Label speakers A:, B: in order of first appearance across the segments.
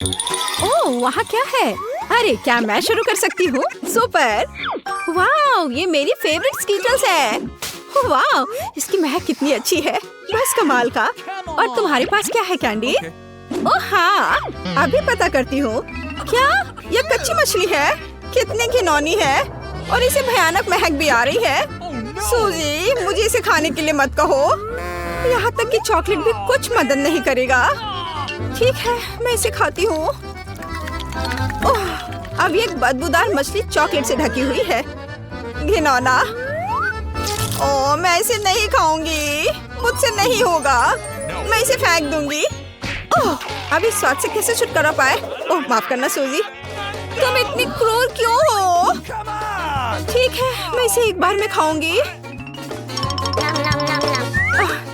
A: ओह, वहाँ क्या है? अरे क्या मैं शुरू कर सकती हूँ? सुपर! वाह, ये मेरी फेवरेट स्कीटल्स है। वाह, इसकी महक कितनी अच्छी है, बस कमाल का। और तुम्हारे पास क्या है कैंडी? ओह हाँ, अभी पता करती हूँ। क्या ये कच्ची मछली है? कितनी घिनौनी है और इसे भयानक महक भी आ रही है। सूजी, मुझे इसे खाने के लिए मत कहो। यहाँ तक कि चॉकलेट भी कुछ मदद नहीं करेगा। ठीक है, मैं इसे खाती हूँ। ओह, अब ये बदबूदार मछली चॉकलेट से ढकी हुई है। घिनौना। ओह, मैं इसे नहीं खाऊंगी, मुझसे नहीं होगा। मैं इसे फेंक दूंगी। ओह, अब इस स्वाद से कैसे छुटकारा पाए? ओह, माफ करना सूजी, तुम इतनी क्रूर क्यों हो? ठीक है, मैं इसे एक बार में खाऊंगी।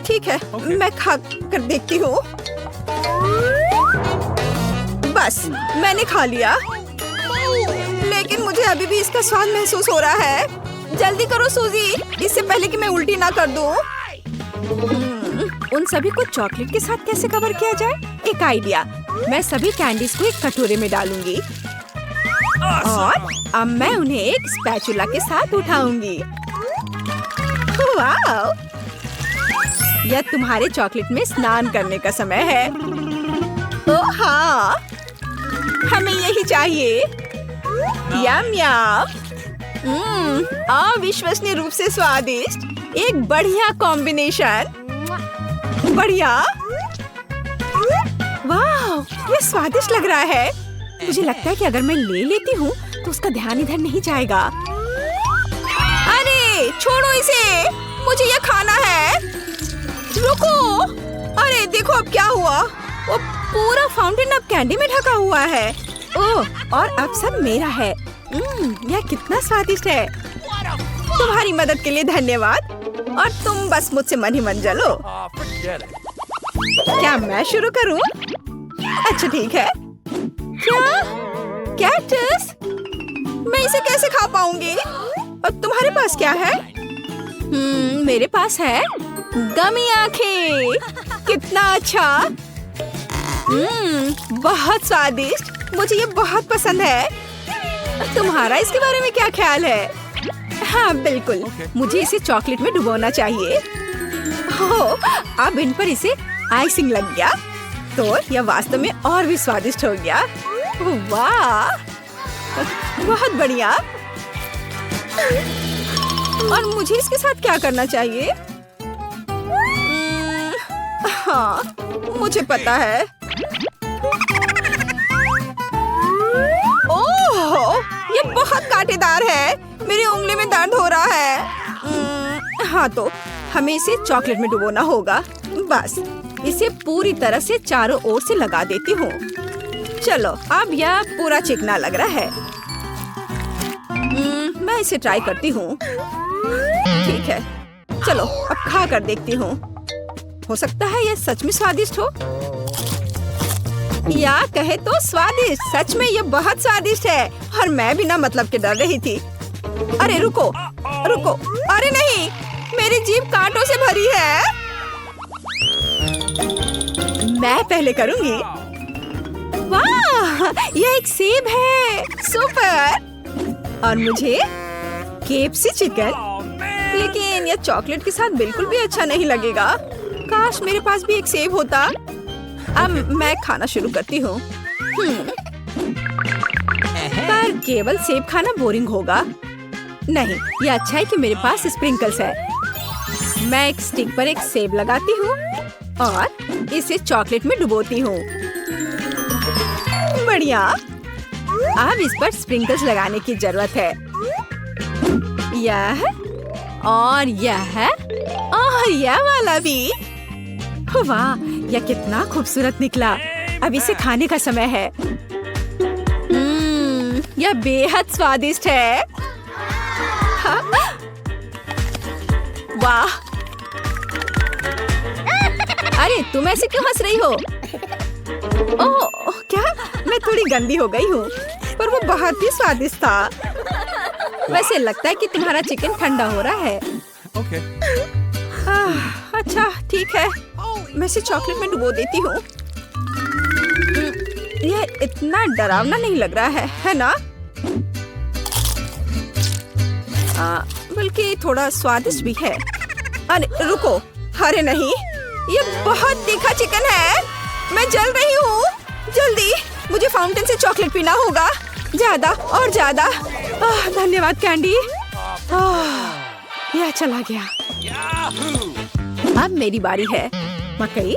A: ठीक है, मैं खा कर देखती हूँ। बस, मैंने खा लिया, लेकिन मुझे अभी भी इसका स्वाद महसूस हो रहा है। जल्दी करो सूजी, इससे पहले कि मैं उल्टी ना कर दूँ। उन सभी को चॉकलेट के साथ कैसे कवर किया जाए? एक आइडिया, मैं सभी कैंडीज को एक कटोरे में डालूंगी और अब मैं उन्हें एक स्पैचुला के साथ उठाऊंगी। वाह! यह तुम्हारे चॉकलेट में स्नान करने का समय है। ओह हाँ, हमें यही चाहिए। यम यम। अविश्वसनीय रूप से स्वादिष्ट, एक बढ़िया कॉम्बिनेशन। बढ़िया। वाह, ये स्वादिष्ट लग रहा है। मुझे लगता है कि अगर मैं ले लेती हूँ तो उसका ध्यान इधर नहीं जाएगा। अरे छोड़ो इसे, मुझे ये खाना है। रुको, अरे देखो अब क्या हुआ। वो पूरा फाउंटेन अब कैंडी में ढका हुआ है। ओह, और अब सब मेरा है। यह कितना स्वादिष्ट है। तुम्हारी मदद के लिए धन्यवाद। और तुम बस मुझसे मन ही मन जलो। क्या मैं शुरू करूं? अच्छा ठीक है। क्या? कैक्टस? मैं इसे कैसे खा पाऊंगी? और तुम्हारे पास क्या है? मेरे पास है गमी आंखें। कितना अच्छा। बहुत स्वादिष्ट, मुझे ये बहुत पसंद है। तुम्हारा इसके बारे में क्या ख्याल है? हाँ बिल्कुल, मुझे इसे चॉकलेट में डुबोना चाहिए। ओह, अब इन पर इसे आइसिंग लग गया तो यह वास्तव में और भी स्वादिष्ट हो गया। वाह, बहुत बढ़िया। और मुझे इसके साथ क्या करना चाहिए? हाँ, मुझे पता है। ओह, ये बहुत कांटेदार है। मेरी उंगली में दर्द हो रहा है। हाँ तो हमें इसे चॉकलेट में डुबोना होगा। बस इसे पूरी तरह से चारों ओर से लगा देती हूँ। चलो, अब यह पूरा चिकना लग रहा है। मैं इसे ट्राई करती हूँ। ठीक है, चलो अब खा कर देखती हूँ। हो सकता है यह सच में स्वादिष्ट हो, या कहे तो स्वादिष्ट। सच में यह बहुत स्वादिष्ट है और मैं बिना मतलब के डर रही थी। अरे रुको रुको, अरे नहीं, मेरी जीभ कांटों से भरी है। मैं पहले करूंगी। वाह, यह एक सेब है। सुपर। और मुझे केएफसी चिकन। लेकिन यह चॉकलेट के साथ बिल्कुल भी अच्छा नहीं लगेगा। काश मेरे पास भी एक सेब होता। अब मैं खाना शुरू करती हूँ। पर केवल सेब खाना बोरिंग होगा। नहीं, यह अच्छा है कि मेरे पास स्प्रिंकल्स है। मैं एक स्टिक पर एक सेब लगाती हूँ और इसे चॉकलेट में डुबोती हूँ। बढ़िया। अब इस पर स्प्रिंकल्स लगाने की जरूरत है। यह और यह और यह वाला भी। वाह, यह कितना खूबसूरत निकला। अब इसे खाने का समय है। यह बेहद स्वादिष्ट है। हाँ? वाह, अरे तुम ऐसे क्यों हंस रही हो? ओह क्या, मैं थोड़ी गंदी हो गई हूँ, पर वो बहुत ही स्वादिष्ट था। वैसे लगता है कि तुम्हारा चिकन ठंडा हो रहा है। अच्छा ठीक है, मैं इसे चॉकलेट में डुबो देती हूँ। यह इतना डरावना नहीं लग रहा है ना? बल्कि थोड़ा स्वादिष्ट भी है। अरे रुको, अरे नहीं, ये बहुत तीखा चिकन है। मैं जल रही हूँ। जल्दी, मुझे फाउंटेन से चॉकलेट पीना होगा। ज्यादा और ज्यादा। धन्यवाद कैंडी। यह चला गया। अब मेरी बारी है। मकई,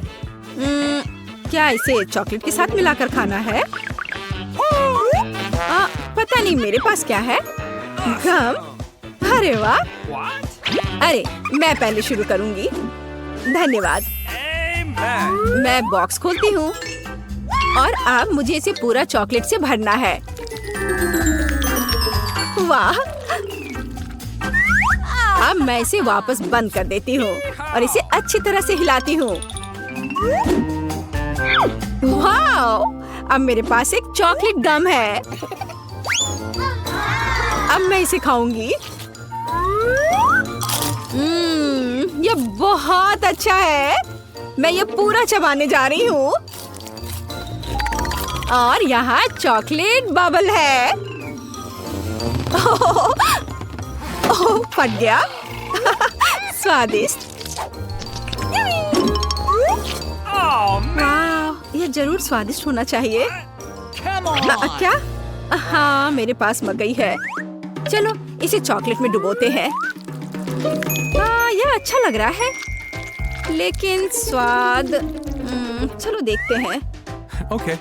A: क्या इसे चॉकलेट के साथ मिलाकर खाना है? पता नहीं मेरे पास क्या है। गम? अरे वाह। अरे मैं पहले शुरू करूंगी। धन्यवाद। मैं बॉक्स खोलती हूँ और अब मुझे इसे पूरा चॉकलेट से भरना है। वाह। अब मैं इसे वापस बंद कर देती हूँ और इसे अच्छी तरह से हिलाती हूँ। वाह! अब मेरे पास एक चॉकलेट गम है। अब मैं इसे खाऊंगी। ये बहुत अच्छा है। मैं ये पूरा चबाने जा रही हूँ। और यहाँ चॉकलेट बबल है। ओह, फट गया। स्वादिष्ट। वाह, ये जरूर स्वादिष्ट होना चाहिए। क्या? हाँ, मेरे पास मकई है। चलो इसे चॉकलेट में डुबोते हैं। यह अच्छा लग रहा है, लेकिन स्वाद चलो देखते हैं।
B: Okay.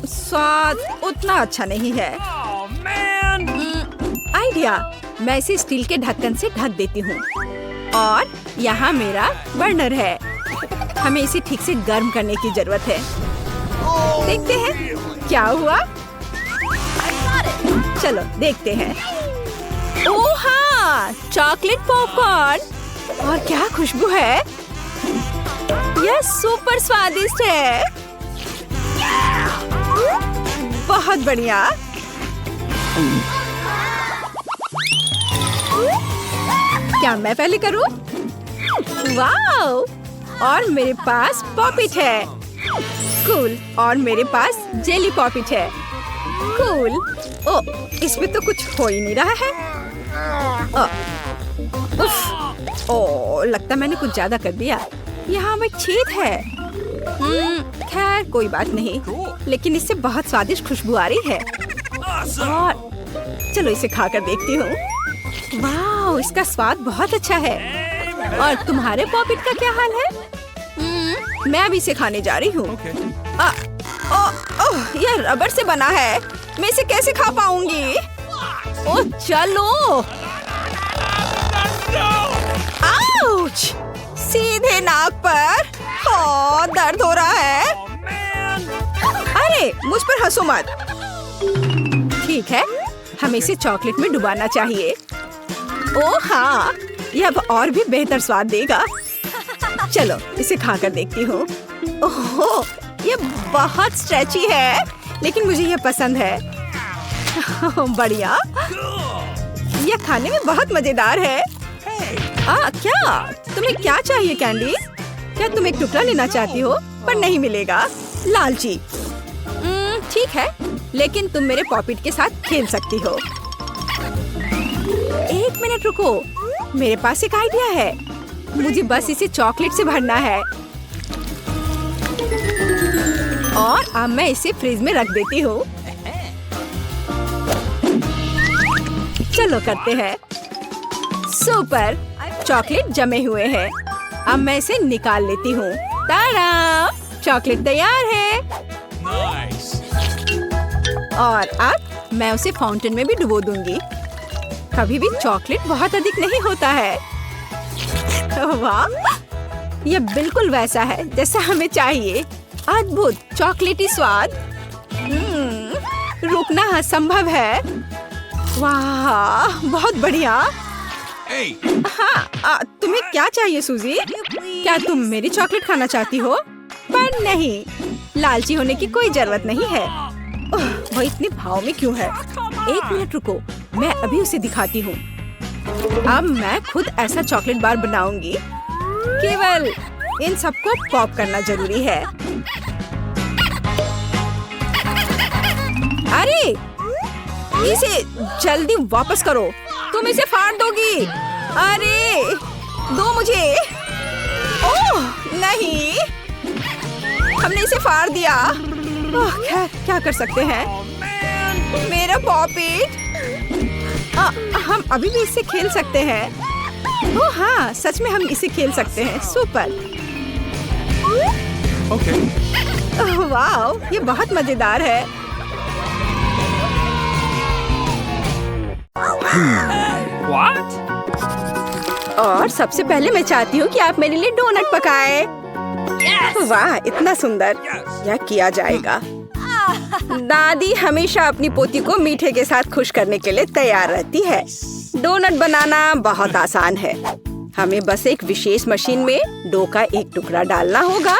A: स्वाद उतना अच्छा नहीं है। आइडिया, मैं इसे स्टील के ढक्कन से ढक देती हूँ। और यहाँ मेरा बर्नर है। हमें इसे ठीक से गर्म करने की जरूरत है। देखते हैं क्या हुआ। चलो देखते हैं। ओह हाँ, चॉकलेट पॉपकॉर्न। और क्या खुशबू है। यह सुपर स्वादिष्ट है। बहुत बढ़िया। क्या मैं पहले करूं? वाओ! और मेरे पास पॉपिट है। कूल। और मेरे पास जेली पॉपिट है। कूल। ओ, इसमें तो कुछ हो ही नहीं रहा है। ओ, लगता मैंने कुछ ज्यादा कर दिया। यहाँ में छेद है। खैर कोई बात नहीं, लेकिन इससे बहुत स्वादिष्ट खुशबू आ रही है। और चलो इसे खाकर देखती हूँ। वाह, इसका स्वाद बहुत अच्छा है। और तुम्हारे पॉपिट का क्या हाल है? मैं अभी इसे खाने जा रही हूँ। यह रबर से बना है। मैं इसे कैसे खा पाऊंगी? ओ चलो। आउच! सीधे नाक पर। दर्द हो रहा है। अरे मुझ पर हंसो मत। ठीक है, हमें इसे चॉकलेट में डुबाना चाहिए। ओह हाँ, यह अब और भी बेहतर स्वाद देगा। चलो इसे खाकर देखती हूँ। ओह, ये बहुत स्ट्रेची है, लेकिन मुझे ये पसंद है। बढ़िया। यह खाने में बहुत मजेदार है। क्या? तुम्हें क्या चाहिए कैंडी? क्या तुम एक टुकड़ा लेना चाहती हो? पर नहीं मिलेगा। लालची। ठीक है, लेकिन तुम मेरे पॉपिट के साथ खेल सकती हो। एक मिनट रुको, मेरे पास एक आइडिया है। मुझे बस इसे चॉकलेट से भरना है। और अब मैं इसे फ्रिज में रख देती हूँ। चलो करते हैं। सुपर, चॉकलेट जमे हुए हैं। अब मैं इसे निकाल लेती हूँ। ताड़ा! चॉकलेट तैयार है।
B: Nice.
A: और अब मैं उसे फाउंटेन में भी डुबो दूंगी। कभी भी चॉकलेट बहुत अधिक नहीं होता है। वाह, यह बिल्कुल वैसा है जैसा हमें चाहिए। अद्भुत चॉकलेटी स्वाद। रुकना असंभव है। वाह, बहुत बढ़िया।
B: Hey.
A: हाँ, तुम्हें क्या चाहिए सूजी? क्या तुम मेरी चॉकलेट खाना चाहती हो? पर नहीं, लालची होने की कोई जरूरत नहीं है। वो इतने भाव में क्यों है? एक मिनट रुको, मैं अभी उसे दिखाती हूँ। अब मैं खुद ऐसा चॉकलेट बार बनाऊंगी। केवल इन सबको पॉप करना जरूरी है। इसे जल्दी वापस करो, तुम इसे फाड़ दोगी। अरे दो मुझे। ओह नहीं, हमने इसे फाड़ दिया। खैर क्या कर सकते हैं। मेरा पॉपिट। हम अभी भी इससे खेल सकते हैं। ओह हाँ, सच में हम इसे खेल सकते हैं। सुपर।
B: Okay.
A: वाह, ये बहुत मजेदार है।
B: What?
A: और सबसे पहले मैं चाहती हूँ कि आप मेरे लिए डोनट पकाएं। वाह, इतना सुंदर। यह किया जाएगा। दादी हमेशा अपनी पोती को मीठे के साथ खुश करने के लिए तैयार रहती है। डोनट बनाना बहुत आसान है। हमें बस एक विशेष मशीन में डो का एक टुकड़ा डालना होगा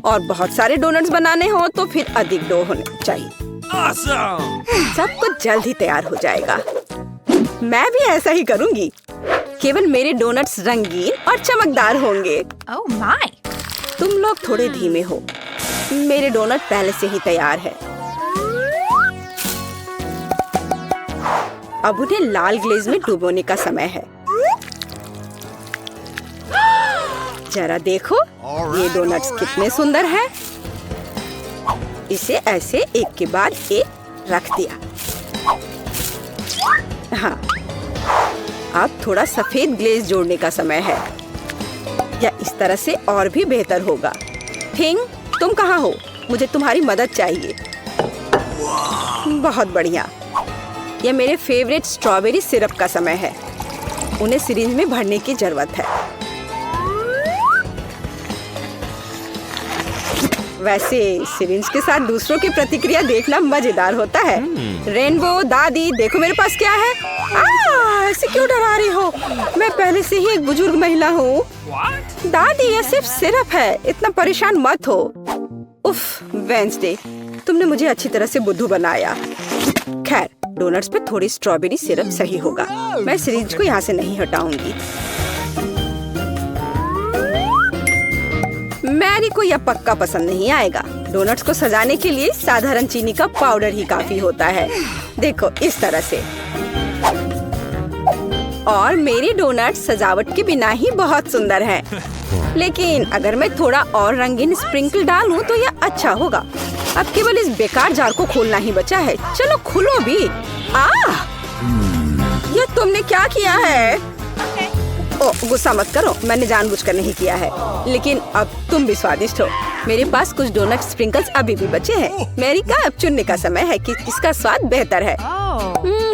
A: और बहुत सारे डोनट्स बनाने हो तो फिर अधिक डो होने चाहिए।
B: Awesome!
A: सब कुछ जल्द ही तैयार हो जाएगा। मैं भी ऐसा ही करूंगी। केवल मेरे डोनट्स रंगीन और चमकदार होंगे।
C: Oh my!
A: तुम लोग थोड़े धीमे हो। मेरे डोनट पहले से ही तैयार है। अब उन्हें लाल ग्लेज में डुबोने का समय है। जरा देखो, ये डोनट्स कितने सुंदर हैं। इसे ऐसे एक के बाद एक रख दिया। हाँ, अब थोड़ा सफेद ग्लेज जोड़ने का समय है। या इस तरह से और भी बेहतर होगा। थिंग, तुम कहाँ हो? मुझे तुम्हारी मदद चाहिए। बहुत बढ़िया। यह मेरे फेवरेट स्ट्रॉबेरी सिरप का समय है। उन्हें सिरिंज में भरने की जरूरत है। वैसे सिरिंज के साथ दूसरों की प्रतिक्रिया देखना मजेदार होता है। रेनबो, दादी, देखो मेरे पास क्या है। ऐसे क्यों डरा रही हो? मैं पहले से ही एक बुजुर्ग महिला हूँ। दादी, यह सिर्फ सिरप है, इतना परेशान मत हो। उफ, वेंसडे, तुमने मुझे अच्छी तरह से बुद्धू बनाया। खैर, डोनट्स पे थोड़ी स्ट्रॉबेरी सिरप सही होगा। मैं सिरिंज को यहाँ से नहीं हटाऊंगी। मैरी को यह पक्का पसंद नहीं आएगा। डोनट्स को सजाने के लिए साधारण चीनी का पाउडर ही काफी होता है। देखो इस तरह से। और मेरी डोनट्स सजावट के बिना ही बहुत सुंदर हैं। लेकिन अगर मैं थोड़ा और रंगीन स्प्रिंकल डालूं तो यह अच्छा होगा। अब केवल इस बेकार जार को खोलना ही बचा है। चलो खुलो भी। ये तुमने क्या किया है? ओह, गुस्सा मत करो, मैंने जानबूझकर नहीं किया है। लेकिन अब तुम भी स्वादिष्ट हो। मेरे पास कुछ डोनट स्प्रिंकल्स अभी भी बचे हैं। मेरी का अब चुनने का समय है कि किसका स्वाद बेहतर है।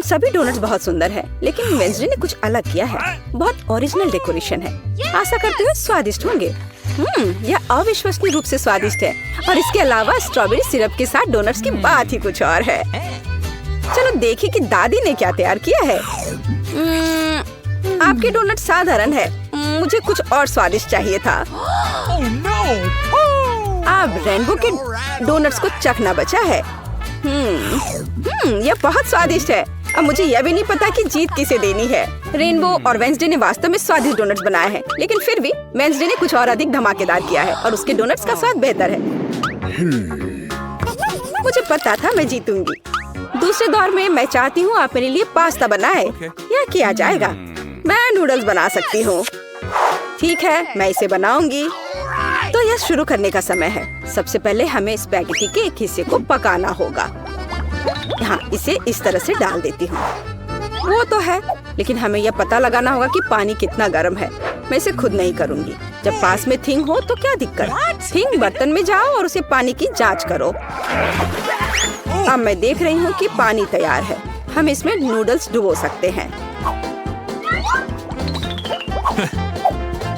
A: सभी डोनट्स बहुत सुंदर है, लेकिन वेंसडे ने कुछ अलग किया है। बहुत ओरिजिनल डेकोरेशन है। आशा करते हुए स्वादिष्ट होंगे। यह अविश्वसनीय रूप से स्वादिष्ट है। और इसके अलावा स्ट्रॉबेरी सिरप के साथ डोनट्स की बात ही कुछ और है। चलो देखिए कि दादी ने क्या तैयार किया है। आपके डोनट साधारण है। मुझे कुछ और स्वादिष्ट चाहिए था।
B: Oh no!
A: अब रेनबो के डोनट्स को चखना बचा है। यह बहुत स्वादिष्ट है। अब मुझे यह भी नहीं पता कि जीत किसे देनी है। रेनबो और वेंसडे ने वास्तव में स्वादिष्ट डोनट्स बनाए हैं, लेकिन फिर भी वेंसडे ने कुछ और अधिक धमाकेदार किया है और उसके डोनट्स का स्वाद बेहतर है। मुझे पता था मैं जीतूंगी। दूसरे दौर में मैं चाहती हूँ आप मेरे लिए पास्ता बनाए। यह किया जाएगा। मैं नूडल्स बना सकती हूँ। ठीक है, मैं इसे बनाऊंगी। तो यह शुरू करने का समय है। सबसे पहले हमें स्पैगेटी के एक हिस्से को पकाना होगा। यहाँ इसे इस तरह से डाल देती हूँ। वो तो है, लेकिन हमें यह पता लगाना होगा कि पानी कितना गर्म है। मैं इसे खुद नहीं करूँगी। जब पास में थिंग हो तो क्या दिक्कत। थिंग, बर्तन में जाओ और उसे पानी की जांच करो। अब मैं देख रही हूँ कि पानी तैयार है। हम इसमें नूडल्स डुबो सकते हैं।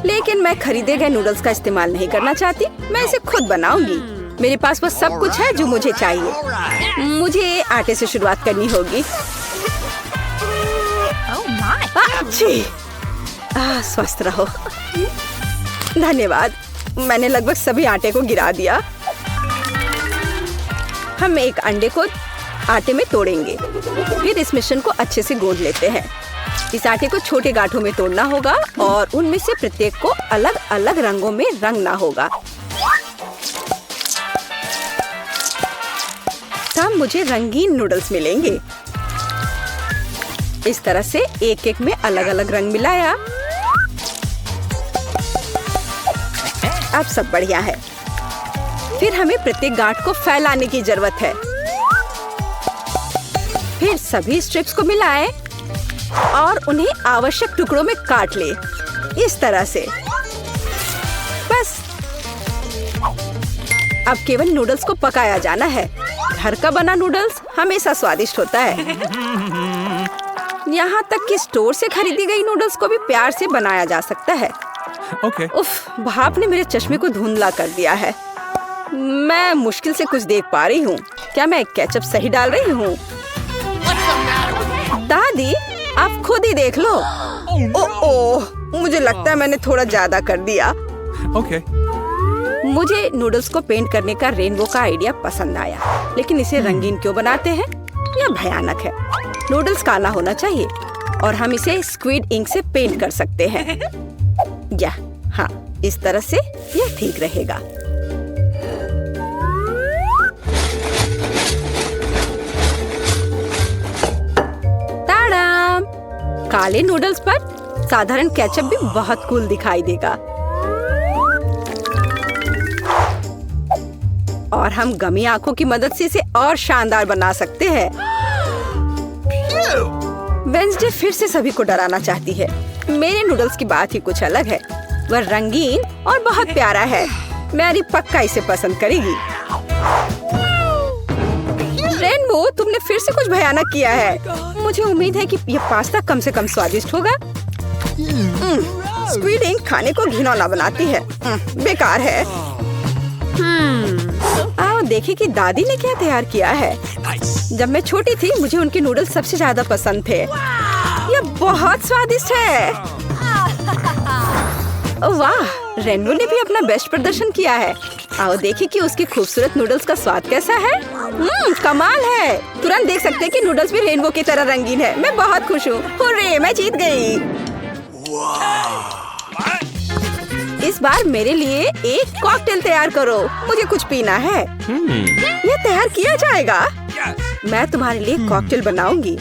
A: लेकिन मैं खरीदे गए नूडल्स का इस्तेमाल नहीं करना चाहती। मैं इसे खुद बनाऊंगी। मेरे पास वो सब कुछ है जो मुझे चाहिए। मुझे आटे से शुरुआत करनी होगी। अच्छी। स्वस्थ रहो। धन्यवाद। मैंने लगभग सभी आटे को गिरा दिया। हम एक अंडे को आटे में तोड़ेंगे। फिर इस मिश्रण को अच्छे से गूंथ लेते हैं। इस आटे को छोटे गांठों में तोड़ना होगा और उनमें से प्रत्येक को अलग अलग रंगों में रंगना होगा। तब मुझे रंगीन नूडल्स मिलेंगे। इस तरह से एक एक में अलग अलग रंग मिलाया। अब सब बढ़िया है। फिर हमें प्रत्येक गांठ को फैलाने की जरूरत है। फिर सभी स्ट्रिप्स को मिलाएं और उन्हें आवश्यक टुकड़ों में काट ले, इस तरह से। बस अब केवल नूडल्स को पकाया जाना है। घर का बना नूडल्स हमेशा स्वादिष्ट होता है। यहाँ तक कि स्टोर से खरीदी गई नूडल्स को भी प्यार से बनाया जा सकता है।
B: Okay.
A: उफ, भाप ने मेरे चश्मे को धुंधला कर दिया है। मैं मुश्किल से कुछ देख पा रही हूँ। क्या मैं केचप सही डाल रही हूँ? दादी, आप खुद ही देख लो। ओह, मुझे लगता है मैंने थोड़ा ज्यादा कर दिया।
B: Okay.
A: मुझे नूडल्स को पेंट करने का रेनबो का आइडिया पसंद आया, लेकिन इसे रंगीन क्यों बनाते हैं? यह भयानक है। नूडल्स काला होना चाहिए और हम इसे स्क्विड इंक से पेंट कर सकते हैं। या हाँ, इस तरह से यह ठीक रहेगा। ताड़ाम! काले नूडल्स पर साधारण केचप भी बहुत कूल दिखाई देगा। और हम गमी आंखों की मदद से इसे और शानदार बना सकते हैं। वेंसडे फिर से सभी को डराना चाहती है। मेरे नूडल्स की बात ही कुछ अलग है। वह रंगीन और बहुत प्यारा है। मैरी पक्का इसे पसंद करेगी। रेनबो, तुमने फिर से कुछ भयानक किया है। मुझे उम्मीद है कि यह पास्ता कम से कम स्वादिष्ट होगा। स्क्विड इंक खाने को घिनौना बनाती है। बेकार है। आओ देखें कि दादी ने क्या तैयार किया है। जब मैं छोटी थी मुझे उनके नूडल्स सबसे ज्यादा पसंद थे। यह बहुत स्वादिष्ट है। वाह, रेनबो ने भी अपना बेस्ट प्रदर्शन किया है। आओ देखें कि उसके खूबसूरत नूडल्स का स्वाद कैसा है। कमाल है। तुरंत देख सकते हैं कि नूडल्स भी रेनबो की तरह रंगीन है। मैं बहुत खुश हूँ। हुर्रे, मैं जीत गई। इस बार मेरे लिए एक कॉकटेल तैयार करो। मुझे कुछ पीना है। यह तैयार किया जाएगा। मैं तुम्हारे लिए कॉकटेल बनाऊंगी।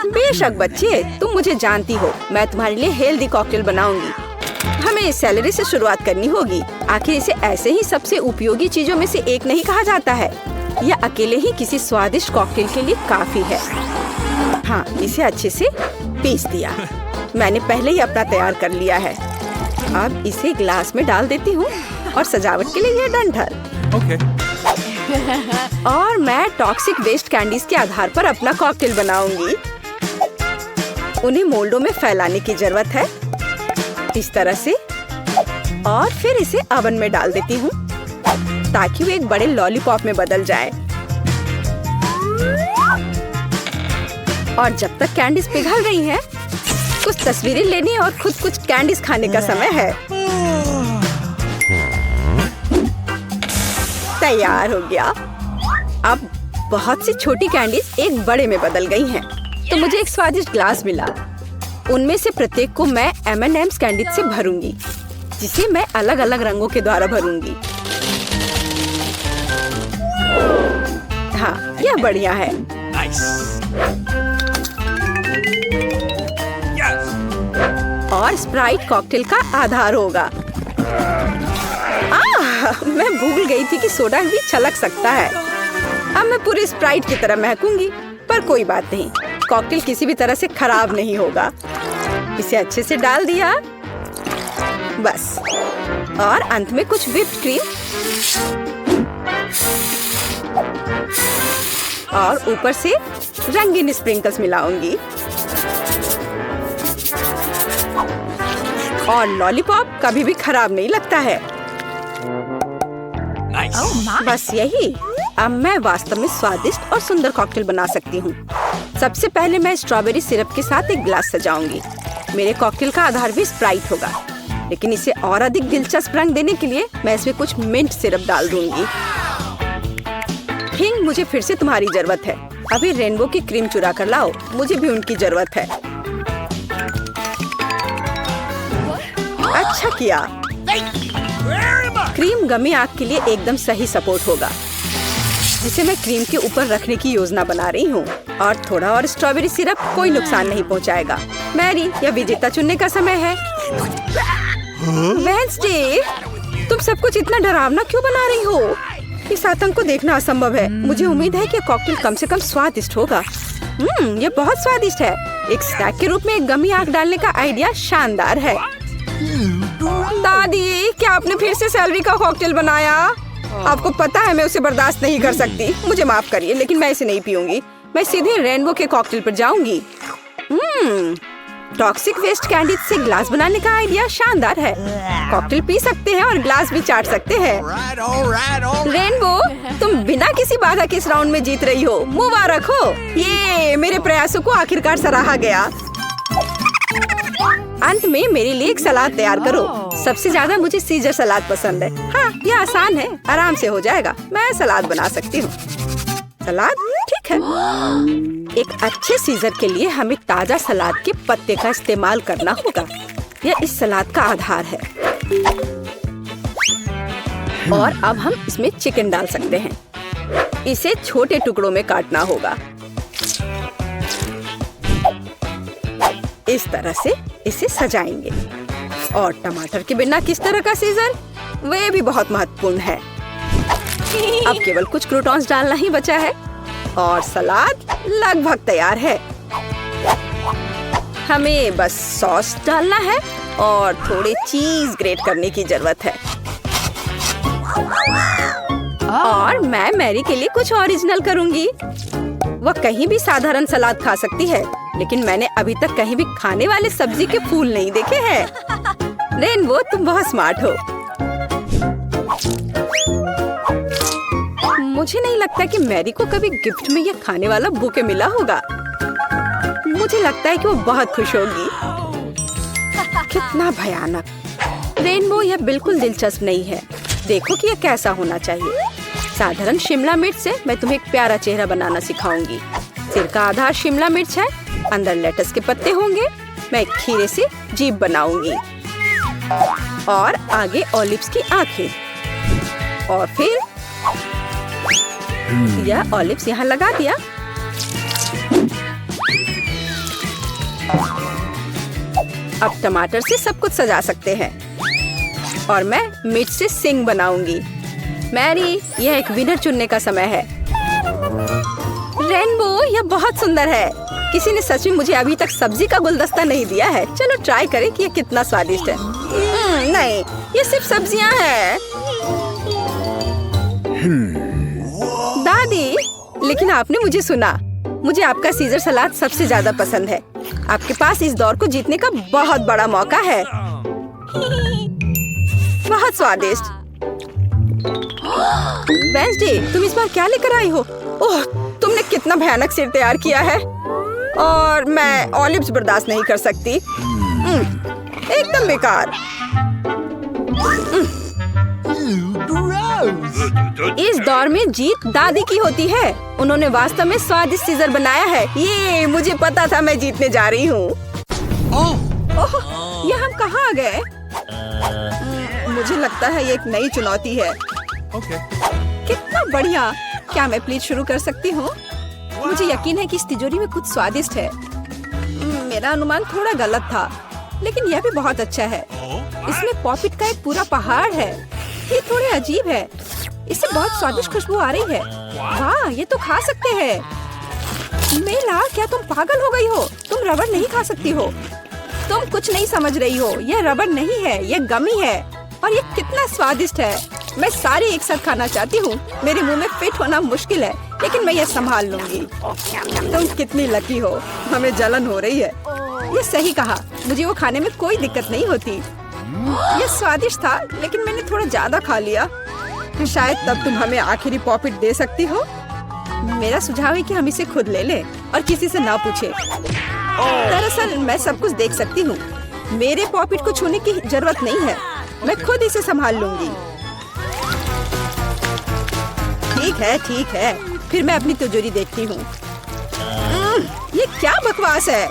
A: बेशक बच्चे, तुम मुझे जानती हो। मैं तुम्हारे लिए हेल्दी कॉकटेल बनाऊंगी। हमें सैलरी से शुरुआत करनी होगी। आखिर इसे ऐसे ही सबसे उपयोगी चीजों में से एक नहीं कहा जाता है। यह अकेले ही किसी स्वादिष्ट कॉकटेल के लिए काफी है। हाँ, इसे अच्छे से पीस दिया। मैंने पहले ही अपना तैयार कर लिया है। अब इसे ग्लास में डाल देती हूँ और सजावट के लिए यह डंठल।
B: Okay.
A: और मैं टॉक्सिक वेस्ट कैंडीज के आधार पर अपना कॉकटेल बनाऊंगी। उन्हें मोल्डों में फैलाने की जरूरत है, इस तरह से। और फिर इसे ओवन में डाल देती हूँ ताकि वो एक बड़े लॉलीपॉप में बदल जाए। और जब तक कैंडीज पिघल रही हैं, कुछ तस्वीरें लेनी और खुद कुछ कैंडीज खाने का समय है। तैयार हो गया। अब बहुत सी छोटी कैंडीज एक बड़े में बदल गई हैं। तो मुझे एक स्वादिष्ट ग्लास मिला। उनमें से प्रत्येक को मैं M&M's कैंडी से भरूंगी, जिसे मैं अलग अलग रंगों के द्वारा भरूंगी। हाँ, यह बढ़िया है। और स्प्राइट कॉकटेल का आधार होगा। मैं भूल गई थी कि सोडा भी छलक सकता है। अब मैं पूरी स्प्राइट की तरह महकूंगी, पर कोई बात नहीं। कॉकटेल किसी भी तरह से खराब नहीं होगा। इसे अच्छे से डाल दिया, बस। और अंत में कुछ व्हिप्ड क्रीम और ऊपर से रंगीन स्प्रिंकल्स मिलाऊंगी। और लॉलीपॉप कभी भी खराब नहीं लगता है। बस यही। अब मैं वास्तव में स्वादिष्ट और सुंदर कॉकटेल बना सकती हूँ। सबसे पहले मैं स्ट्रॉबेरी सिरप के साथ एक ग्लास सजाऊंगी। मेरे कॉकटेल का आधार भी स्प्राइट होगा, लेकिन इसे और अधिक दिलचस्प रंग देने के लिए मैं इसमें कुछ मिंट सिरप डाल दूंगी। हिंग, मुझे फिर से तुम्हारी जरूरत है। अभी रेनबो की क्रीम चुरा कर लाओ, मुझे भी उनकी जरूरत है। अच्छा किया। क्रीम गमी आग के लिए एकदम सही सपोर्ट होगा। इसे मैं क्रीम के ऊपर रखने की योजना बना रही हूँ और थोड़ा और स्ट्रॉबेरी सिरप कोई नुकसान नहीं पहुँचाएगा। मैरी, यह विजेता चुनने का समय है। वेडनेसडे, तुम सब कुछ इतना डरावना क्यों बना रही हो? इस आतंक को देखना असंभव है। मुझे उम्मीद है कि कॉकटेल कम से कम स्वादिष्ट होगा। ये बहुत स्वादिष्ट है। एक स्नैक के रूप में एक गमी आग डालने का आइडिया शानदार है। दादी, क्या आपने फिर से सेलरी का कॉकटेल बनाया? आपको पता है मैं उसे बर्दाश्त नहीं कर सकती। मुझे माफ करिए, लेकिन मैं इसे नहीं पीऊंगी। मैं सीधे रेनबो के कॉकटेल पर जाऊंगी। टॉक्सिक वेस्ट कैंडी से ग्लास बनाने का आइडिया शानदार है। कॉकटेल पी सकते हैं और ग्लास भी चाट सकते हैं। रेनबो, तुम बिना किसी बाधा के इस राउंड में जीत रही हो। मुबारक हो। ये मेरे प्रयासों को आखिरकार सराहा गया। अंत में मेरे लिए एक सलाद तैयार करो। सबसे ज्यादा मुझे सीजर सलाद पसंद है। हाँ, यह आसान है, आराम से हो जाएगा। मैं सलाद बना सकती हूँ। सलाद ठीक है। एक अच्छे सीजर के लिए हमें ताजा सलाद के पत्ते का इस्तेमाल करना होगा। यह इस सलाद का आधार है। और अब हम इसमें चिकन डाल सकते हैं। इसे छोटे टुकड़ों में काटना होगा। इस तरह से इसे सजाएंगे। और टमाटर के बिना किस तरह का सीजर? वे भी बहुत महत्वपूर्ण है। अब केवल कुछ क्रूटॉन्स डालना ही बचा है और सलाद लगभग तैयार है। हमें बस सॉस डालना है और थोड़े चीज ग्रेट करने की जरूरत है। और मैं मैरी के लिए कुछ ओरिजिनल करूंगी। वह कहीं भी साधारण सलाद खा सकती है, लेकिन मैंने अभी तक कहीं भी खाने वाले सब्जी के फूल नहीं देखे हैं। रेनबो, तुम बहुत स्मार्ट हो। मुझे नहीं लगता कि मैरी को कभी गिफ्ट में यह खाने वाला बुके मिला होगा। मुझे लगता है कि वो बहुत खुश होगी। कितना भयानक। रेनबो, यह बिल्कुल दिलचस्प नहीं है। देखो कि यह कैसा होना चाहिए। साधारण शिमला मिर्च से मैं तुम्हें एक प्यारा चेहरा बनाना सिखाऊंगी। सिर का आधार शिमला मिर्च है। अंदर लेटस के पत्ते होंगे। मैं खीरे से जीभ बनाऊंगी और आगे ऑलिव्स की आंखें। और फिर यह ऑलिव्स यहाँ लगा दिया। अब टमाटर से सब कुछ सजा सकते हैं। और मैं मिर्च से सिंग बनाऊंगी। मैरी, यह एक विनर चुनने का समय है। रेनबो, यह बहुत सुंदर है। किसी ने सच में मुझे अभी तक सब्जी का गुलदस्ता नहीं दिया है। चलो ट्राई करें कि यह कितना स्वादिष्ट है। नहीं, ये सिर्फ सब्जियां हैं। दादी, लेकिन आपने मुझे सुना। मुझे आपका सीजर सलाद सबसे ज्यादा पसंद है। आपके पास इस दौर को जीतने का बहुत बड़ा मौका है। बहुत स्वादिष्ट। वेडनेसडे, तुम इस बार क्या लेकर आई हो? ओह, तुमने कितना भयानक सिर तैयार किया है। और मैं ऑलिव्स बर्दाश्त नहीं कर सकती। एकदम बेकार। इस दौर में जीत दादी की होती है। उन्होंने वास्तव में स्वादिष्ट सीजर बनाया है। ये मुझे पता था मैं जीतने जा रही हूँ। ओह, ये हम कहाँ आ गए? मुझे लगता है ये एक नई चुनौती है। कितना बढ़िया। क्या मैं प्लीज शुरू कर सकती हूँ? मुझे यकीन है कि इस तिजोरी में कुछ स्वादिष्ट है। मेरा अनुमान थोड़ा गलत था, लेकिन यह भी बहुत अच्छा है। इसमें पॉपिट का एक पूरा पहाड़ है। ये थोड़े अजीब है। इससे बहुत स्वादिष्ट खुशबू आ रही है। वाह, ये तो खा सकते हैं। मेला, क्या तुम पागल हो गई हो? तुम रबड़ नहीं खा सकती हो। तुम कुछ नहीं समझ रही हो। यह रबड़ नहीं है, यह गमी है। और ये कितना स्वादिष्ट है। मैं सारी एक साथ खाना चाहती हूँ। मेरे मुंह में फिट होना मुश्किल है, लेकिन मैं ये संभाल लूंगी। तुम कितनी लकी हो। हमें जलन हो रही है। ये सही कहा। मुझे वो खाने में कोई दिक्कत नहीं होती। ये स्वादिष्ट था, लेकिन मैंने थोड़ा ज्यादा खा लिया। शायद तब तुम हमें आखिरी पॉपिट दे सकती हो। मेरा सुझाव है कि हम इसे खुद ले लें और किसी से ना पूछे। दरअसल मैं सब कुछ देख सकती हूँ। मेरे पॉपिट को छूने की जरूरत नहीं है। मैं खुद इसे संभाल लूंगी। ठीक है। फिर मैं अपनी तिजोरी देखती हूँ। ये क्या बकवास है?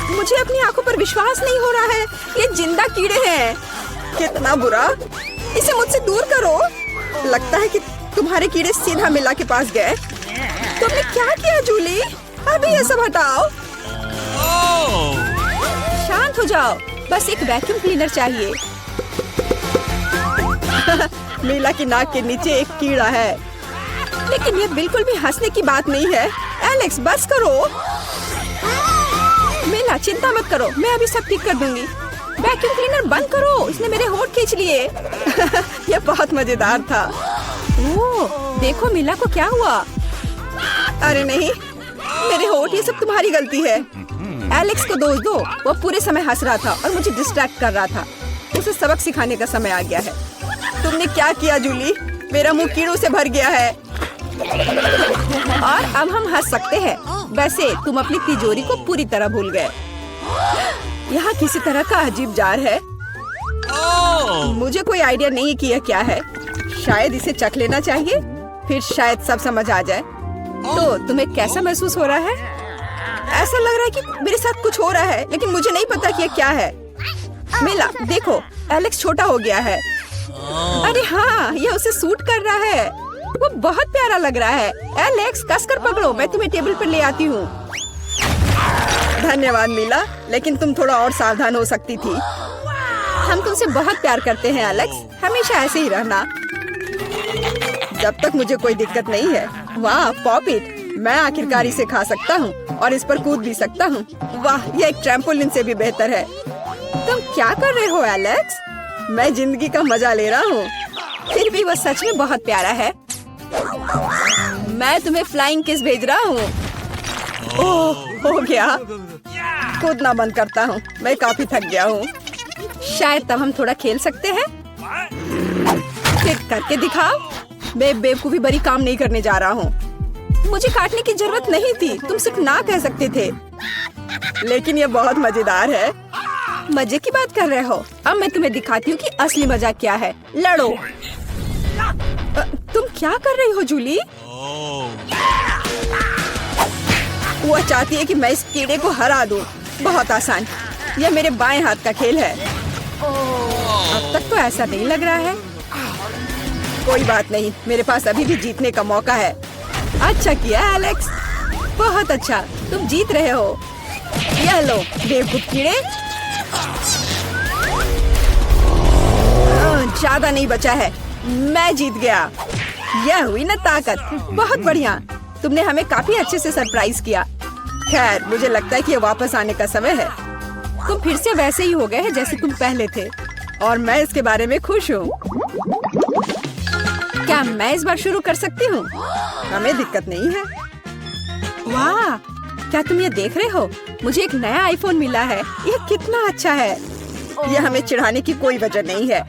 A: मुझे अपनी आंखों पर विश्वास नहीं हो रहा है। ये जिंदा कीड़े हैं। कितना बुरा। इसे मुझसे दूर करो। लगता है कि तुम्हारे कीड़े सीधा मिला के पास गए। तुमने क्या किया जूली? अभी ये सब हटाओ।
B: Oh!
A: शांत हो जाओ, बस एक वैक्यूम क्लीनर चाहिए। मीला की नाक के नीचे एक कीड़ा है, लेकिन ये बिल्कुल भी हंसने की बात नहीं है। एलेक्स बस करो। मीला चिंता मत करो, मैं अभी सब ठीक कर दूंगी। वैक्यूम क्लीनर बंद करो, इसने मेरे होंठ खींच लिए। यह बहुत मजेदार था। ओह, देखो मीला को क्या हुआ। अरे नहीं, मेरे होंठ, ये सब तुम्हारी गलती है। एलेक्स को दोष दो, वो पूरे समय हंस रहा था और मुझे डिस्ट्रैक्ट कर रहा था। उसे सबक सिखाने का समय आ गया है। तुमने क्या किया जूली? मेरा मुंह कीड़ों से भर गया है। और अब हम हंस सकते हैं। वैसे तुम अपनी तिजोरी को पूरी तरह भूल गए। यहाँ किसी तरह का अजीब जार है। मुझे कोई आइडिया नहीं कि यह क्या है। शायद इसे चख लेना चाहिए, फिर शायद सब समझ आ जाए। तो तुम्हें कैसा महसूस हो रहा है? ऐसा लग रहा है कि मेरे साथ कुछ हो रहा है, लेकिन मुझे नहीं पता कि यह क्या है। मिला, देखो, एलेक्स छोटा हो गया है। अरे हाँ, यह उसे सूट कर रहा है। वो बहुत प्यारा लग रहा है। एलेक्स कसकर पकड़ो, मैं तुम्हें टेबल पर ले आती हूँ। धन्यवाद मीला, लेकिन तुम थोड़ा और सावधान हो सकती थी। हम तुमसे बहुत प्यार करते हैं एलेक्स, हमेशा ऐसे ही रहना। जब तक मुझे कोई दिक्कत नहीं है। वाह पॉपिट, मैं आखिरकार इसे खा सकता हूँ और इस पर कूद भी सकता हूँ। वाह, यह एक ट्रैम्पोलिन से भी बेहतर है। तुम क्या कर रहे हो एलेक्स? मैं जिंदगी का मजा ले रहा हूँ। फिर भी वह सच में बहुत प्यारा है। मैं तुम्हें फ्लाइंग किस भेज रहा हूँ। ओह, हो गया। कूदना बंद करता हूँ, मैं काफी थक गया हूँ। शायद तब हम थोड़ा खेल सकते हैं। फिर करके दिखाओ। मैं बेवकूफी भरी काम नहीं करने जा रहा हूँ। मुझे काटने की जरूरत नहीं थी, तुम सिर्फ ना कह सकते थे। लेकिन ये बहुत मजेदार है। मजे की बात कर रहे हो? अब मैं तुम्हें दिखाती हूँ कि असली मजा क्या है। लड़ो। तुम क्या कर रही हो जूली? वो चाहती है कि मैं इस कीड़े को हरा दूं। बहुत आसान, यह मेरे बाएं हाथ का खेल है। अब तक तो ऐसा नहीं लग रहा है। कोई बात नहीं, मेरे पास अभी भी जीतने का मौका है। अच्छा किया एलेक्स, बहुत अच्छा, तुम जीत रहे हो। यह लो बेवकूफ कीड़े। ज्यादा नहीं बचा है, मैं जीत गया। यह हुई ना ताकत। बहुत बढ़िया, तुमने हमें काफी अच्छे से सरप्राइज किया। खैर, मुझे लगता है कि ये वापस आने का समय है। तुम फिर से वैसे ही हो गए हैं जैसे तुम पहले थे, और मैं इसके बारे में खुश हूँ। क्या मैं इस बार शुरू कर सकती हूँ? हमें दिक्कत नहीं है। वाह, क्या तुम ये देख रहे हो? मुझे एक नया आईफोन मिला है। यह कितना अच्छा है। यह हमें चिढ़ाने की कोई वजह नहीं है।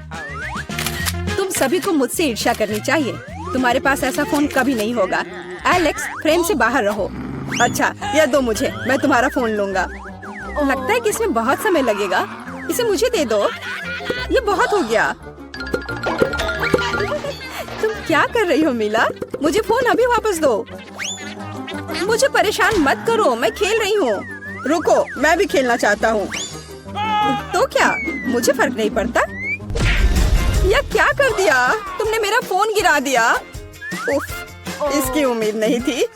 A: तुम सभी को मुझसे ईर्ष्या करनी चाहिए। तुम्हारे पास ऐसा फोन कभी नहीं होगा। एलेक्स, फ्रेम से बाहर रहो। अच्छा, यह दो मुझे, मैं तुम्हारा फोन लूंगा। लगता है कि इसमें बहुत समय लगेगा। इसे मुझे दे दो। ये बहुत हो गया। तुम क्या कर रही हो मीला? मुझे फोन अभी वापस दो। मुझे परेशान मत करो, मैं खेल रही हूँ। रुको, मैं भी खेलना चाहता हूँ। तो क्या, मुझे फर्क नहीं पड़ता। यह क्या कर दिया? तुमने मेरा फोन गिरा दिया। उफ, इसकी उम्मीद नहीं थी।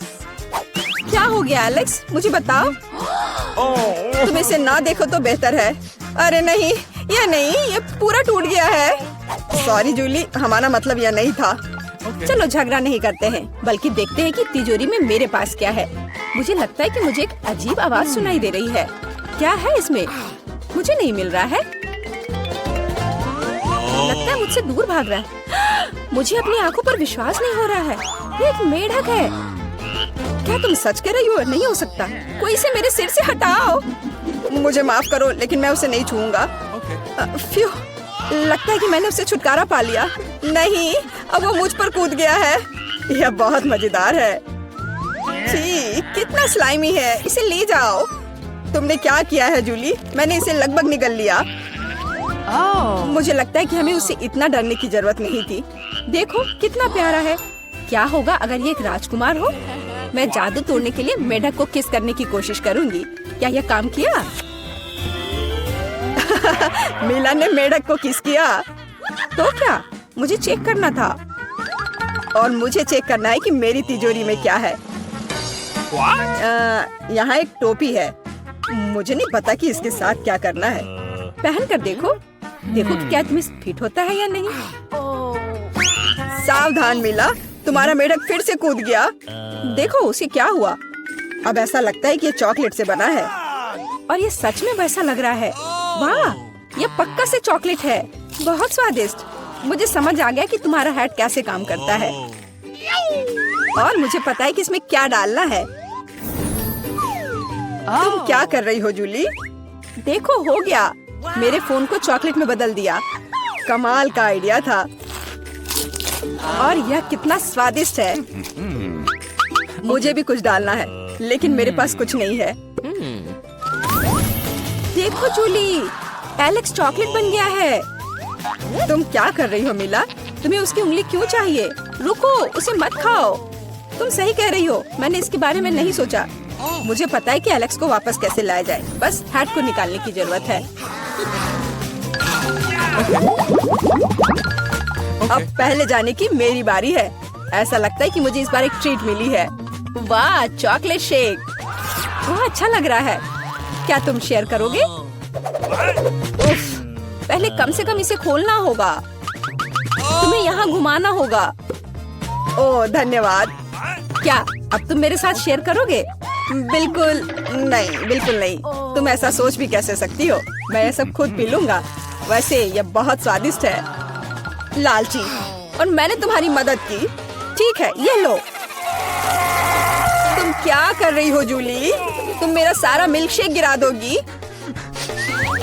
A: क्या हो गया एलेक्स, मुझे बताओ। तुम इसे ना देखो तो बेहतर है। अरे नहीं, यह नहीं, ये पूरा टूट गया है। सॉरी जूली, हमारा मतलब यह नहीं था। चलो झगड़ा नहीं करते हैं, बल्कि देखते हैं कि तिजोरी में मेरे पास क्या है। मुझे लगता है कि मुझे एक अजीब आवाज सुनाई दे रही है। क्या है इसमें? मुझे नहीं मिल रहा है। लगता है मुझसे दूर भाग रहा है। मुझे अपनी आंखों पर विश्वास नहीं हो रहा है। ये एक मेढक है। क्या तुम सच कह रही हो? नहीं हो सकता। कोई इसे मेरे सिर से हटाओ। मुझे माफ करो, लेकिन मैं उसे नहीं छूऊंगा। फ्यू, लगता है कि मैंने उसे छुटकारा पा लिया। नहीं, अब वो मुझ पर कूद गया है। यह बहुत मजेदार है। छी, कितना स्लाइमी है। इसे ले जाओ। तुमने क्या किया है जूली? मैंने इसे लगभग निगल लिया। मुझे लगता है कि हमें उसे इतना डरने की जरूरत नहीं थी। देखो कितना प्यारा है। क्या होगा अगर ये एक राजकुमार हो? मैं जादू तोड़ने के लिए मेढक को किस करने की कोशिश करूंगी। क्या यह काम किया? मीला ने मेढक को किस किया। तो क्या, मुझे चेक करना था। और मुझे चेक करना है कि मेरी तिजोरी में क्या है। यहाँ एक टोपी है। मुझे नहीं पता कि इसके साथ क्या करना है। पहन कर देखो देखो कि क्या तुम्हें फिट होता है या नहीं। सावधान मिला, तुम्हारा मेढक फिर से कूद गया। देखो उसे क्या हुआ। अब ऐसा लगता है कि ये चॉकलेट से बना है और ये सच में वैसा लग रहा है। वाह, ये पक्का से चॉकलेट है। बहुत स्वादिष्ट। मुझे समझ आ गया कि तुम्हारा हैट कैसे काम करता है और मुझे पता है कि इसमें क्या डालना है। तुम क्या कर रही हो जूली? देखो हो गया, मेरे फोन को चॉकलेट में बदल दिया। कमाल का आइडिया था। और यह कितना स्वादिष्ट है। मुझे भी कुछ डालना है लेकिन मेरे पास कुछ नहीं है। देखो जूली, एलेक्स चॉकलेट बन गया है। तुम क्या कर रही हो मिला? तुम्हें उसकी उंगली क्यों चाहिए? रुको, उसे मत खाओ। तुम सही कह रही हो, मैंने इसके बारे में नहीं सोचा। मुझे पता है कि एलेक्स को वापस कैसे लाया जाए। बस हैट को निकालने की जरूरत है। अब पहले जाने की मेरी बारी है। ऐसा लगता है कि मुझे इस बार एक ट्रीट मिली है। वाह, चॉकलेट शेक। वाह, अच्छा लग रहा है। क्या तुम शेयर करोगे? उफ, पहले कम से कम इसे खोलना होगा। तुम्हें यहाँ घुमाना होगा। ओह धन्यवाद। क्या अब तुम मेरे साथ शेयर करोगे? बिल्कुल नहीं, बिल्कुल नहीं। तुम ऐसा सोच भी कैसे सकती हो? मैं ये सब खुद पी लूंगा। वैसे ये बहुत स्वादिष्ट है। लालची, और मैंने तुम्हारी मदद की। ठीक है, ये लो। तुम क्या कर रही हो जूली? तुम मेरा सारा मिल्क शेक गिरा दोगी।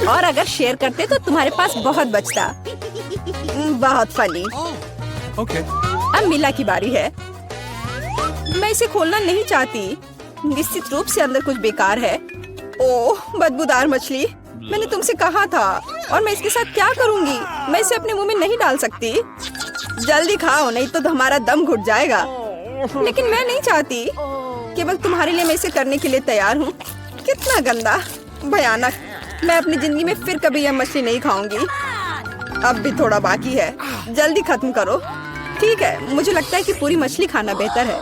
A: और अगर शेयर करते तो तुम्हारे पास बहुत बचता। बहुत फनी। अब मिला की बारी है। मैं इसे खोलना नहीं चाहती। निश्चित रूप से अंदर कुछ बेकार है। ओह, बदबूदार मछली। मैंने तुमसे कहा था। और मैं इसके साथ क्या करूंगी? मैं इसे अपने मुंह में नहीं डाल सकती। जल्दी खाओ, नहीं तो हमारा दम घुट जाएगा। लेकिन मैं नहीं चाहती। केवल तुम्हारे लिए मैं इसे करने के लिए तैयार हूँ। कितना गंदा, भयानक। मैं अपनी जिंदगी में फिर कभी यह मछली नहीं खाऊंगी। अब भी थोड़ा बाकी है। जल्दी खत्म करो। ठीक है, मुझे लगता है कि पूरी मछली खाना बेहतर है।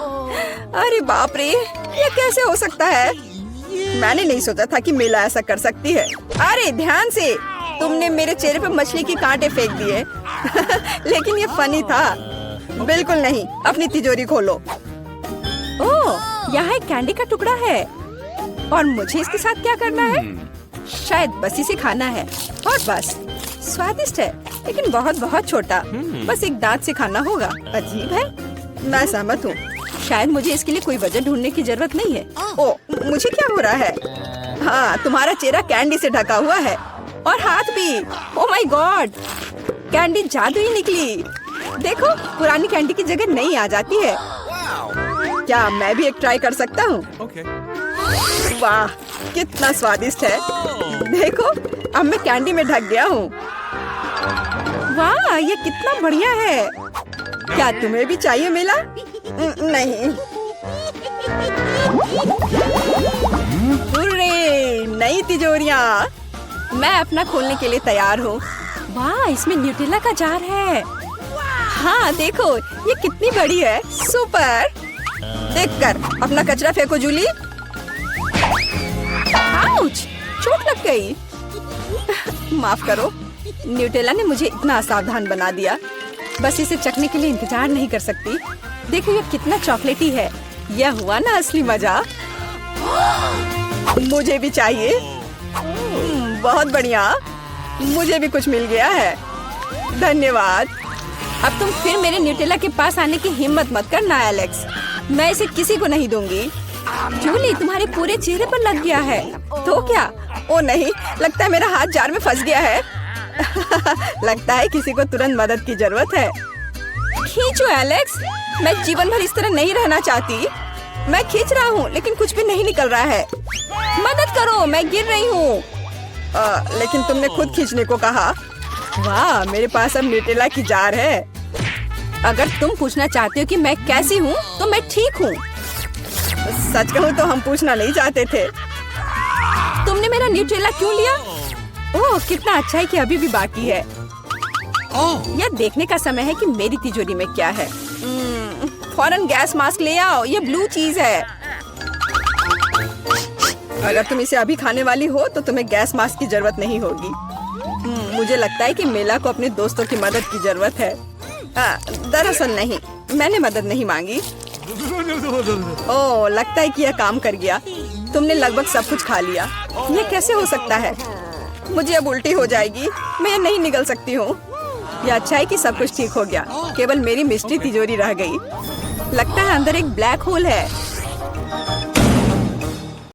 A: अरे बाप रे, ये कैसे हो सकता है? मैंने नहीं सोचा था कि मेला ऐसा कर सकती है। अरे ध्यान से, तुमने मेरे चेहरे पे मछली के कांटे फेंक दिए। लेकिन ये फनी था। बिल्कुल नहीं। अपनी तिजोरी खोलो। ओह, यहाँ एक कैंडी का टुकड़ा है। और मुझे इसके साथ क्या करना है? शायद बस इसे खाना है। और बस। स्वादिष्ट है लेकिन बहुत बहुत छोटा। बस एक दांत से खाना होगा। अजीब है। मैं सहमत हूँ। शायद मुझे इसके लिए कोई वजह ढूंढने की जरूरत नहीं है। ओह, मुझे क्या हो रहा है? हाँ, तुम्हारा चेहरा कैंडी से ढका हुआ है और हाथ भी। ओह माय गॉड, कैंडी जादू ही निकली। देखो, पुरानी कैंडी की जगह नई आ जाती है। क्या मैं भी एक ट्राई कर सकता हूँ? वाह, कितना स्वादिष्ट है। देखो, अब मैं कैंडी में ढक गया हूँ। वाह, ये कितना बढ़िया है। क्या तुम्हें भी चाहिए मिला? नहीं। हुर्रे, नई तिजोरियाँ। मैं अपना खोलने के लिए तैयार हूँ। वाह, इसमें न्यूटेला का जार है। हाँ देखो, ये कितनी बड़ी है। सुपर। देखकर अपना कचरा फेंको जूली। आउच, चोट लग गई। माफ करो, न्यूटेला ने मुझे इतना असावधान बना दिया। बस इसे चखने के लिए इंतजार नहीं कर सकती। देखो ये कितना चॉकलेटी है। यह हुआ ना असली मजा। मुझे भी चाहिए। बहुत बढ़िया, मुझे भी कुछ मिल गया है। धन्यवाद। अब तुम फिर मेरे न्यूटेला के पास आने की हिम्मत मत करना एलेक्स। मैं इसे किसी को नहीं दूंगी। जूली, तुम्हारे पूरे चेहरे पर लग गया है। तो क्या? ओ नहीं, लगता है मेरा हाथ जार में फंस गया है। लगता है किसी को तुरंत मदद की जरूरत है। खींचो एलेक्स, मैं जीवन भर इस तरह नहीं रहना चाहती। मैं खींच रहा हूँ लेकिन कुछ भी नहीं निकल रहा है। मदद करो, मैं गिर रही हूँ। लेकिन तुमने खुद खींचने को कहा। वाह, मेरे पास अब न्यूटेला की जार है। अगर तुम पूछना चाहते हो कि मैं कैसी हूँ तो मैं ठीक हूँ। सच कहूँ तो हम पूछना नहीं चाहते थे। तुमने मेरा न्यूटेला क्यों लिया? ओह, कितना अच्छा है कि अभी भी बाकी है। यह देखने का समय है कि मेरी तिजोरी में क्या है। फौरन गैस मास्क ले आओ, ये ब्लू चीज है। अगर तुम इसे अभी खाने वाली हो तो तुम्हें गैस मास्क की जरूरत नहीं होगी। मुझे लगता है कि मेला को अपने दोस्तों की मदद की जरूरत है। दरअसल नहीं, मैंने मदद नहीं मांगी। ओह, लगता है कि यह काम कर गया। तुमने लगभग सब कुछ खा लिया। यह कैसे हो सकता है? मुझे अब उल्टी हो जाएगी। मैं यह नहीं निगल सकती हूँ। यह अच्छा है कि सब कुछ ठीक हो गया। केवल मेरी मिस्ट्री तिजोरी रह गई। लगता है अंदर एक ब्लैक होल है।